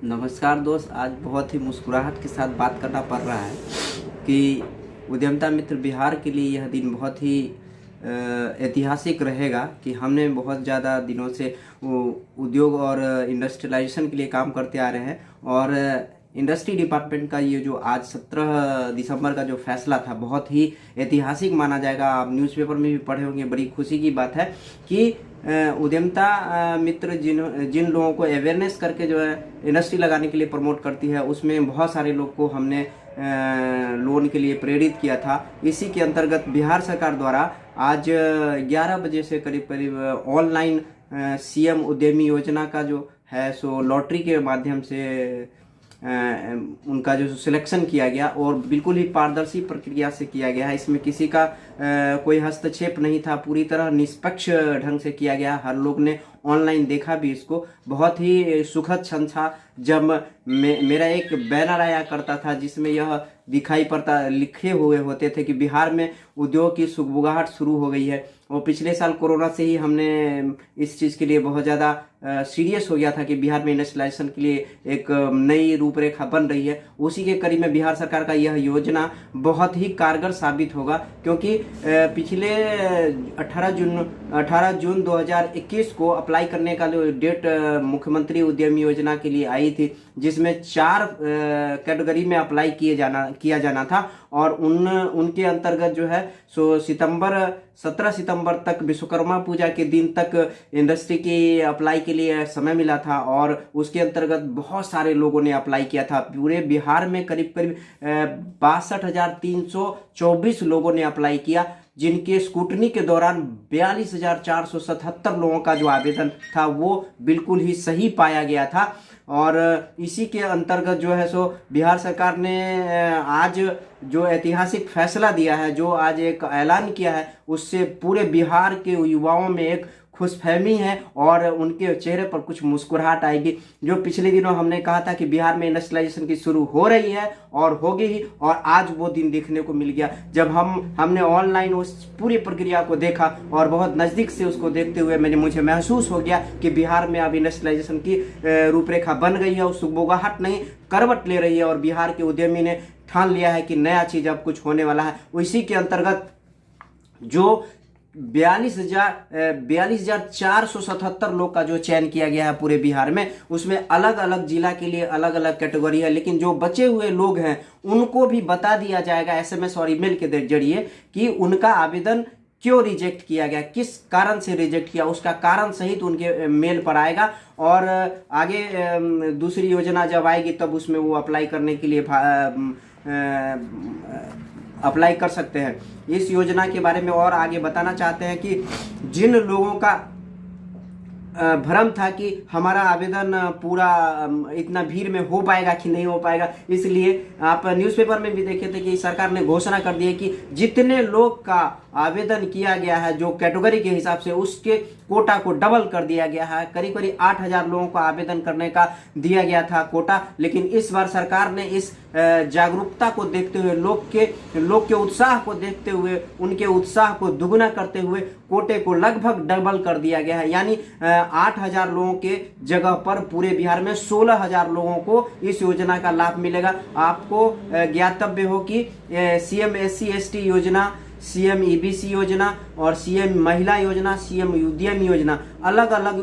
नमस्कार दोस्त। आज बहुत ही मुस्कुराहट के साथ बात करना पड़ रहा है कि उद्यमिता मित्र बिहार के लिए यह दिन बहुत ही ऐतिहासिक रहेगा कि हमने बहुत ज़्यादा दिनों से उद्योग और इंडस्ट्रियलाइजेशन के लिए काम करते आ रहे हैं और इंडस्ट्री डिपार्टमेंट का ये जो आज 17 दिसंबर का जो फैसला था बहुत ही ऐतिहासिक माना जाएगा। आप न्यूज़पेपर में भी पढ़े होंगे। बड़ी खुशी की बात है कि उद्यमिता मित्र जिन लोगों को अवेयरनेस करके जो है इंडस्ट्री लगाने के लिए प्रमोट करती है, उसमें बहुत सारे लोग को हमने लोन के लिए प्रेरित किया था। इसी के अंतर्गत बिहार सरकार द्वारा आज 11 बजे से करीब करीब ऑनलाइन सीएम उद्यमी योजना का जो है सो लॉटरी के माध्यम से उनका जो सिलेक्शन किया गया और बिल्कुल ही पारदर्शी प्रक्रिया से किया गया है। इसमें किसी का कोई हस्तक्षेप नहीं था, पूरी तरह निष्पक्ष ढंग से किया गया। हर लोग ने ऑनलाइन देखा भी इसको। बहुत ही सुखद क्षण था जब मेरा एक बैनर आया करता था जिसमें यह दिखाई पड़ता लिखे हुए होते थे कि बिहार में उद्योग की सुगबुगाहट शुरू हो गई है। और पिछले साल कोरोना से ही हमने इस चीज़ के लिए बहुत ज़्यादा सीरियस हो गया था कि बिहार में इंडस्ट्रियलाइजेशन के लिए एक नई रूपरेखा बन रही है। उसी के कड़ी में बिहार सरकार का यह योजना बहुत ही कारगर साबित होगा, क्योंकि पिछले 18 जून 2021 को अप्लाई करने का जो डेट मुख्यमंत्री उद्यमी योजना के लिए आई थी, जिसमें 4 कैटेगरी में अप्लाई किया जाना था और उनके अंतर्गत जो है सो 17 सितंबर तक विश्वकर्मा पूजा के दिन तक इंडस्ट्री की अप्लाई के लिए समय मिला था और उसके अंतर्गत बहुत सारे लोगों ने अप्लाई किया था। पूरे बिहार में करीब करीब 62,324 लोगों ने अप्लाई किया, जिनके स्क्रूटनी के दौरान 42,477 लोगों का जो आवेदन था वो बिल्कुल ही सही पाया गया था। और इसी के अंतर्गत जो है सो बिहार सरकार ने आज जो ऐतिहासिक फैसला दिया है, जो आज एक ऐलान किया है, उससे पूरे बिहार के युवाओं में एक खुशफहमी है और उनके चेहरे पर कुछ मुस्कुराहट आएगी। जो पिछले दिनों हमने कहा था कि बिहार में इंडस्ट्रियलाइजेशन की शुरू हो रही है और होगी ही, और आज वो दिन देखने को मिल गया जब हमने ऑनलाइन उस पूरी प्रक्रिया को देखा और बहुत नज़दीक से उसको देखते हुए मुझे महसूस हो गया कि बिहार में अब इंडस्ट्रियलाइजेशन की रूपरेखा बन गई है और सुगबुगाहट नहीं करवट ले रही है और बिहार के उद्यमी ने ठान लिया है कि नया चीज़ अब कुछ होने वाला है। इसी के अंतर्गत जो 42,477 लोग का जो चयन किया गया है पूरे बिहार में, उसमें अलग अलग जिला के लिए अलग अलग कैटेगरी है, लेकिन जो बचे हुए लोग हैं उनको भी बता दिया जाएगा SMS और ईमेल के जरिए कि उनका आवेदन क्यों रिजेक्ट किया गया, किस कारण से रिजेक्ट किया, उसका कारण सहित उनके मेल पर आएगा। और आगे दूसरी योजना जब आएगी तब उसमें वो अप्लाई करने के लिए अप्लाई कर सकते हैं। इस योजना के बारे में और आगे बताना चाहते हैं कि जिन लोगों का भ्रम था कि हमारा आवेदन पूरा इतना भीड़ में हो पाएगा कि नहीं हो पाएगा, इसलिए आप न्यूज़पेपर में भी देखे थे कि सरकार ने घोषणा कर दी है कि जितने लोग का आवेदन किया गया है जो कैटेगरी के हिसाब से, उसके कोटा को डबल कर दिया गया है। करीब करीब 8,000 लोगों को आवेदन करने का दिया गया था कोटा, लेकिन इस बार सरकार ने इस जागरूकता को देखते हुए, लोग के उत्साह को देखते हुए, उनके उत्साह को दुगना करते हुए कोटे को लगभग डबल कर दिया गया है। यानी 8,000 लोगों के जगह पर पूरे बिहार में 16,000 लोगों को इस योजना का लाभ मिलेगा। आपको ज्ञातव्य हो कि CM SC/ST योजना, CM EBC योजना और CM महिला योजना, CM उद्यम योजना, अलग अलग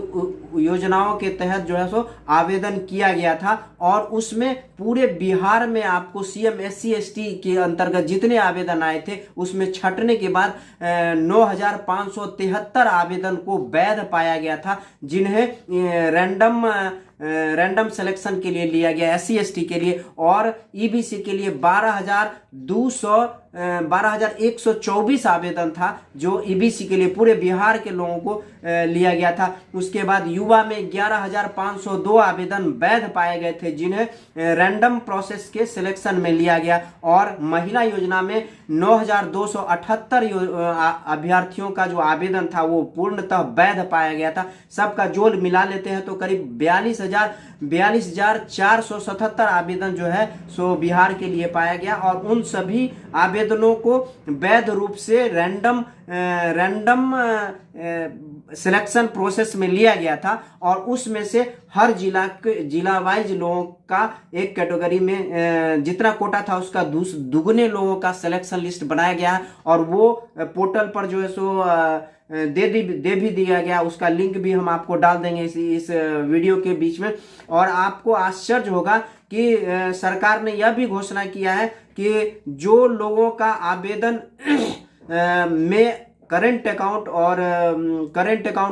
योजनाओं के तहत जो है सो आवेदन किया गया था और उसमें पूरे बिहार में आपको CM SC/ST के अंतर्गत जितने आवेदन आए थे उसमें छंटने के बाद 9,573 आवेदन को वैध पाया गया था, जिन्हें रैंडम सिलेक्शन के लिए लिया गया SC/ST के लिए, और EBC के लिए 12,124 आवेदन था जो EBC के लिए पूरे बिहार के लोगों को लिया गया था। उसके बाद युवा में 11,502 आवेदन वैध पाए गए थे, जिन्हें रैंडम प्रोसेस के सिलेक्शन में लिया गया, और महिला योजना में 9,278 अभ्यर्थियों का जो आवेदन था वो पूर्णतः वैध पाया गया था। सबका जोड़ मिला लेते हैं तो करीब 42,477 आवेदन जो है सो बिहार के लिए पाया गया, और उन सभी आवेदनों को वैध रूप से रैंडम सिलेक्शन प्रोसेस में लिया गया था और उसमें से हर जिला वाइज लोगों का एक कैटेगरी में जितना कोटा था उसका दुगने लोगों का सिलेक्शन लिस्ट बनाया गया है और वो पोर्टल पर जो है सो दे भी दिया गया। उसका लिंक भी हम आपको डाल देंगे इस वीडियो के बीच में। और आपको आश्चर्य होगा कि सरकार ने यह भी घोषणा किया है कि जो लोगों का आवेदन में करंट अकाउंट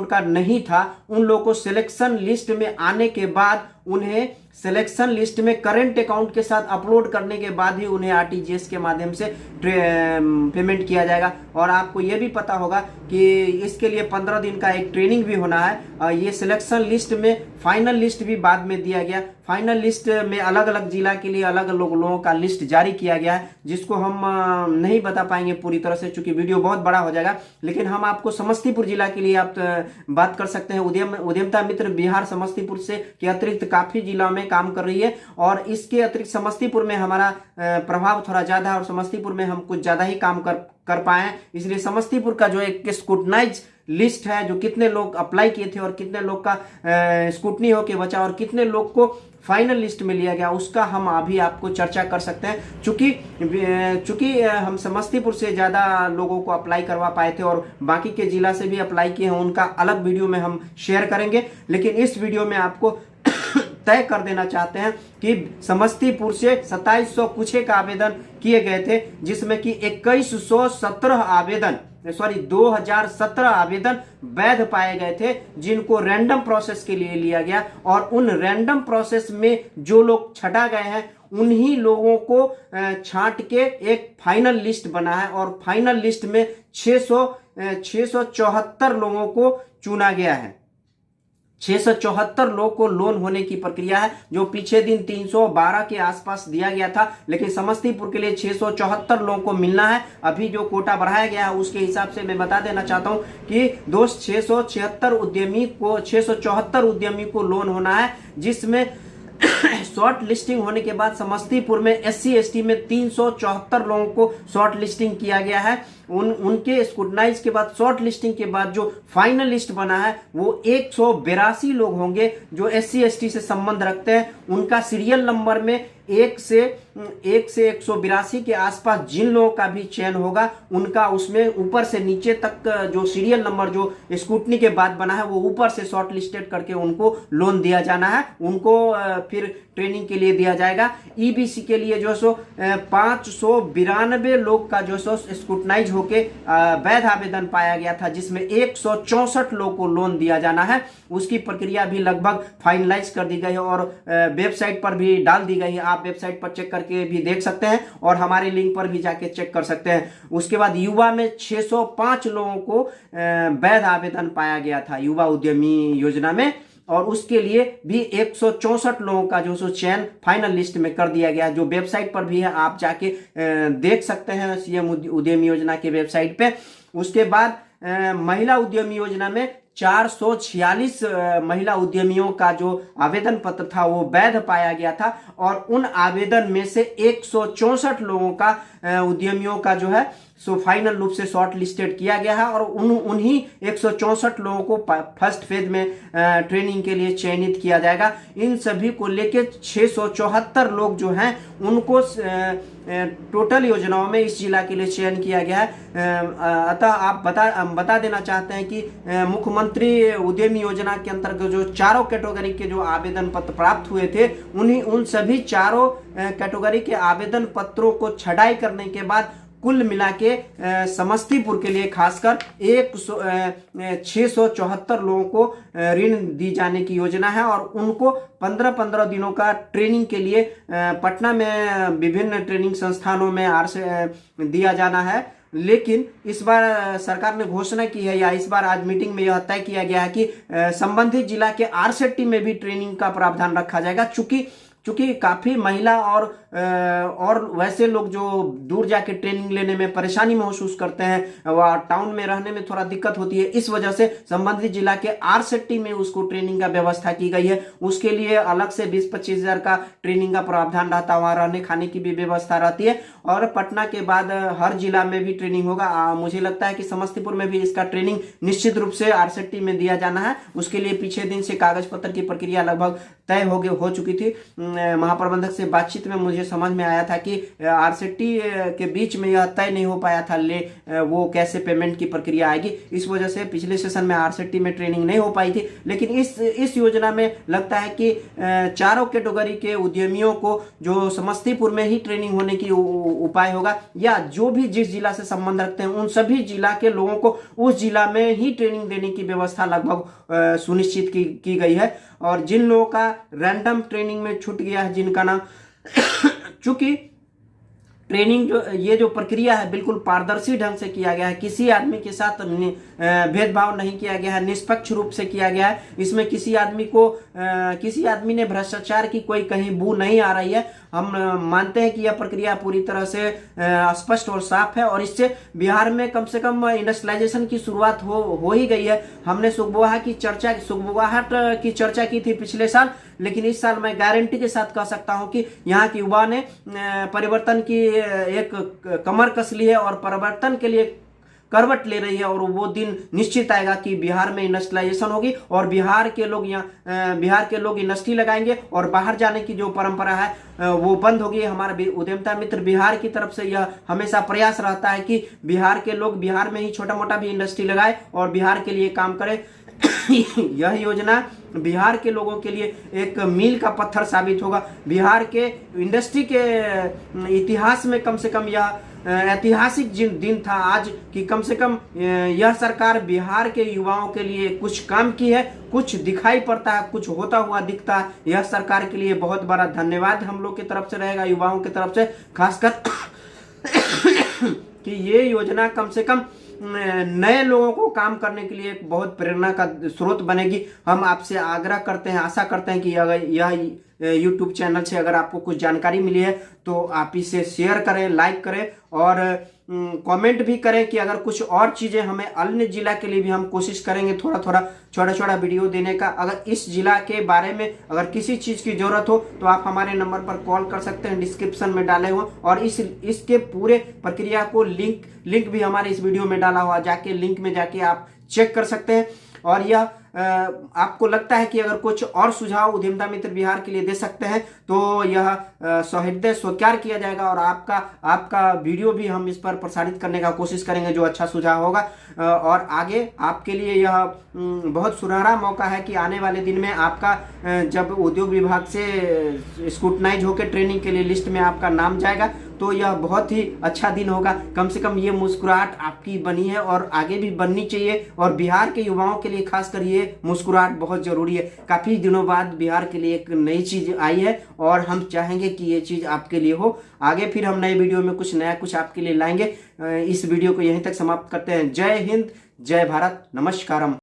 का नहीं था उन लोगों को सिलेक्शन लिस्ट में आने के बाद उन्हें सिलेक्शन लिस्ट में करंट अकाउंट के साथ अपलोड करने के बाद ही उन्हें आरटीजीएस के माध्यम से पेमेंट किया जाएगा। और आपको यह भी पता होगा कि इसके लिए 15 दिन का एक ट्रेनिंग भी होना है। ये सिलेक्शन लिस्ट में फाइनल लिस्ट भी बाद में दिया गया। फाइनल लिस्ट में अलग अलग जिला के लिए अलग अलग लोगों का लिस्ट जारी किया गया है, जिसको हम नहीं बता पाएंगे पूरी तरह से चूंकि वीडियो बहुत बड़ा हो जाएगा। लेकिन हम आपको समस्तीपुर जिला के लिए आप बात कर सकते हैं। उद्यमिता मित्र बिहार समस्तीपुर से के अतिरिक्त काफी जिला में काम कर रही है और इसके अतिरिक्त समस्तीपुर में हमारा प्रभाव थोड़ा ज्यादा है और समस्तीपुर में हम कुछ ज्यादा ही काम कर पाए। इसलिए समस्तीपुर का जो एक स्क्रूटनाइज लिस्ट है, जो कितने लोग अप्लाई किए थे और कितने लोग का स्क्रूटनी होके बचा और कितने लोग को फाइनल लिस्ट में लिया गया, उसका हम अभी आपको चर्चा कर सकते हैं। चूंकि हम समस्तीपुर से ज्यादा लोगों को अप्लाई करवा पाए थे और बाकी के जिला से भी अप्लाई किए हैं, उनका अलग वीडियो में हम शेयर करेंगे। लेकिन इस वीडियो में आपको तय कर देना चाहते हैं कि समस्तीपुर से 2700 कुछ एक आवेदन किए गए थे, जिसमें कि 2017 आवेदन वैध पाए गए थे, जिनको रैंडम प्रोसेस के लिए लिया गया। और उन रैंडम प्रोसेस में जो लोग छटा गए हैं उन्हीं लोगों को छांट के एक फाइनल लिस्ट बना है और फाइनल लिस्ट में 674 लोगों को चुना गया है। 674 लोग को लोन होने की प्रक्रिया है, जो पीछे दिन 312 के आसपास दिया गया था, लेकिन समस्तीपुर के लिए 674 लोगों को मिलना है। अभी जो कोटा बढ़ाया गया है उसके हिसाब से मैं बता देना चाहता हूं कि दोस्त 674 उद्यमी को लोन होना है, जिसमें शॉर्ट लिस्टिंग होने के बाद समस्तीपुर में SC/ST में 374 लोगों को शॉर्ट लिस्टिंग किया गया है। उनके स्क्रूटनाइज के बाद शॉर्ट लिस्टिंग के बाद जो फाइनल लिस्ट बना है वो 182 लोग होंगे जो SC/ST से संबंध रखते हैं। उनका सीरियल नंबर में 1 से 182 के आसपास जिन लोगों का भी चयन होगा उनका उसमें ऊपर से नीचे तक जो सीरियल नंबर जो स्क्रूटनी के बाद बना है वो ऊपर से शॉर्ट लिस्टेड करके उनको लोन दिया जाना है। उनको फिर ट्रेनिंग के लिए दिया जाएगा। EBC के लिए जो सो 592 लोग का जो सो स्क्रूटनाइज होके वैध आवेदन पाया गया था, जिसमें 164 लोग को लोन दिया जाना है। उसकी प्रक्रिया भी लगभग फाइनलाइज कर दी गई है और वेबसाइट पर भी डाल दी गई है। आप वेबसाइट पर चेक करके भी देख सकते हैं और हमारे लिंक पर भी जाके चेक कर सकते हैं। उसके बाद युवा में 605 लोगों को वैध आवेदन पाया गया था युवा उद्यमी योजना में, और उसके लिए भी 164 लोगों का जो सो चयन फाइनल लिस्ट में कर दिया गया, जो वेबसाइट पर भी है, आप जाके देख सकते हैं CM उद्यमी योजना के वेबसाइट पे। उसके बाद महिला उद्यमी योजना में 446 महिला उद्यमियों का जो आवेदन पत्र था वो वैध पाया गया था और उन आवेदन में से 164 लोगों का उद्यमियों का जो है सो फाइनल रूप से शॉर्ट लिस्टेड किया गया है और उन्हीं 164 लोगों को फर्स्ट फेज में ट्रेनिंग के लिए चयनित किया जाएगा। इन सभी को लेके 674 लोग जो हैं उनको टोटल योजनाओं में इस जिला के लिए चयन किया गया है। अतः आप बता देना चाहते हैं कि मुख्यमंत्री उद्यमी योजना के अंतर्गत जो चारों कैटेगरी के जो आवेदन पत्र प्राप्त हुए थे उन सभी चारों कैटेगरी के आवेदन पत्रों को छटाई करने के बाद कुल मिला के समस्तीपुर के लिए खासकर 674 लोगों को ऋण दी जाने की योजना है और उनको 15-15 दिनों का ट्रेनिंग के लिए पटना में विभिन्न ट्रेनिंग संस्थानों में दिया जाना है। लेकिन इस बार सरकार ने घोषणा की है या इस बार आज मीटिंग में यह तय किया गया है कि संबंधित जिला के RCT में भी ट्रेनिंग का प्रावधान रखा जाएगा। चूंकि काफ़ी महिला और वैसे लोग जो दूर जाके ट्रेनिंग लेने में परेशानी महसूस करते हैं, वह टाउन में रहने में थोड़ा दिक्कत होती है, इस वजह से संबंधित जिला के आरसेटी में उसको ट्रेनिंग का व्यवस्था की गई है। उसके लिए अलग से 20-25 हज़ार का ट्रेनिंग का प्रावधान रहता है, वहाँ रहने खाने की भी व्यवस्था रहती है। और पटना के बाद हर जिला में भी ट्रेनिंग होगा। मुझे लगता है कि समस्तीपुर में भी इसका ट्रेनिंग निश्चित रूप से आरसेटी में दिया जाना है। उसके लिए पीछे दिन से कागज पत्र की प्रक्रिया लगभग तय हो चुकी थी। महाप्रबंधक से बातचीत में मुझे समझ में आया था कि आरसेटी के बीच में यह तय नहीं हो पाया था वो कैसे पेमेंट की प्रक्रिया आएगी। इस वजह से पिछले सेशन में आरसेटी में ट्रेनिंग नहीं हो पाई थी। लेकिन इस योजना में लगता है कि चारों कैटेगरी के उद्यमियों को जो समस्तीपुर में ही ट्रेनिंग होने की उपाय होगा, या जो भी जिस जिला से संबंध रखते हैं उन सभी जिला के लोगों को उस जिला में ही ट्रेनिंग देने की व्यवस्था लगभग सुनिश्चित की गई है। और जिन लोगों का रैंडम ट्रेनिंग में छूट गया है, जिनका नाम चूंकि ट्रेनिंग ये जो प्रक्रिया है बिल्कुल पारदर्शी ढंग से किया गया है, किसी आदमी के साथ भेदभाव नहीं किया गया है, निष्पक्ष रूप से किया गया है। इसमें किसी आदमी ने भ्रष्टाचार की कोई कहीं बू नहीं आ रही है। हम मानते हैं कि यह प्रक्रिया पूरी तरह से स्पष्ट और साफ है, और इससे बिहार में कम से कम इंडस्ट्रियलाइजेशन की शुरुआत हो ही गई है। हमने सुगबुगाहट की चर्चा की थी पिछले साल, लेकिन इस साल मैं गारंटी के साथ कह सकता हूं कि यहाँ के युवा ने परिवर्तन की एक कमर कस ली है और परिवर्तन के लिए करवट ले रही है। और वो दिन निश्चित आएगा कि बिहार में इंडस्ट्रियलाइजेशन होगी और बिहार के लोग इंडस्ट्री लगाएंगे और बाहर जाने की जो परंपरा है वो बंद होगी। हमारा उद्यमिता मित्र बिहार की तरफ से यह हमेशा प्रयास रहता है कि बिहार के लोग बिहार में ही छोटा मोटा भी इंडस्ट्री लगाए और बिहार के लिए काम करे। यह योजना बिहार के लोगों के लिए एक मील का पत्थर साबित होगा। बिहार के इंडस्ट्री के इतिहास में कम से कम यह ऐतिहासिक दिन था आज कि कम से कम यह सरकार बिहार के युवाओं के लिए कुछ काम की है, कुछ दिखाई पड़ता है, कुछ होता हुआ दिखता है। यह सरकार के लिए बहुत बड़ा धन्यवाद हम लोग की तरफ से रहेगा, युवाओं की तरफ से खासकर कि ये योजना कम से कम नए लोगों को काम करने के लिए एक बहुत प्रेरणा का स्रोत बनेगी। हम आपसे आग्रह करते हैं, आशा करते हैं कि अगर यह YouTube चैनल से अगर आपको कुछ जानकारी मिली है तो आप इसे शेयर करें, लाइक करें और कमेंट भी करें कि अगर कुछ और चीज़ें हमें अन्य जिला के लिए भी हम कोशिश करेंगे छोटा वीडियो देने का। अगर इस जिला के बारे में अगर किसी चीज़ की ज़रूरत हो तो आप हमारे नंबर पर कॉल कर सकते हैं, डिस्क्रिप्शन में डाले हुए, और इसके पूरे प्रक्रिया को लिंक भी हमारे इस वीडियो में डाला हुआ, लिंक में जाके आप चेक कर सकते हैं। और यह आपको लगता है कि अगर कुछ और सुझाव उद्यमिता मित्र बिहार के लिए दे सकते हैं तो यह सहृदय स्वीकार किया जाएगा और आपका वीडियो भी हम इस पर प्रसारित करने का कोशिश करेंगे जो अच्छा सुझाव होगा। और आगे आपके लिए यह बहुत सुनहरा मौका है कि आने वाले दिन में आपका जब उद्योग विभाग से स्क्रूटनाइज होकर ट्रेनिंग के लिए लिस्ट में आपका नाम जाएगा तो यह बहुत ही अच्छा दिन होगा। कम से कम ये मुस्कुराहट आपकी बनी है और आगे भी बननी चाहिए, और बिहार के युवाओं के लिए खासकर ये मुस्कुराहट बहुत जरूरी है। काफ़ी दिनों बाद बिहार के लिए एक नई चीज़ आई है और हम चाहेंगे कि ये चीज़ आपके लिए हो। आगे फिर हम नए वीडियो में कुछ आपके लिए लाएंगे। इस वीडियो को यहीं तक समाप्त करते हैं। जय हिंद, जय भारत, नमस्कारम।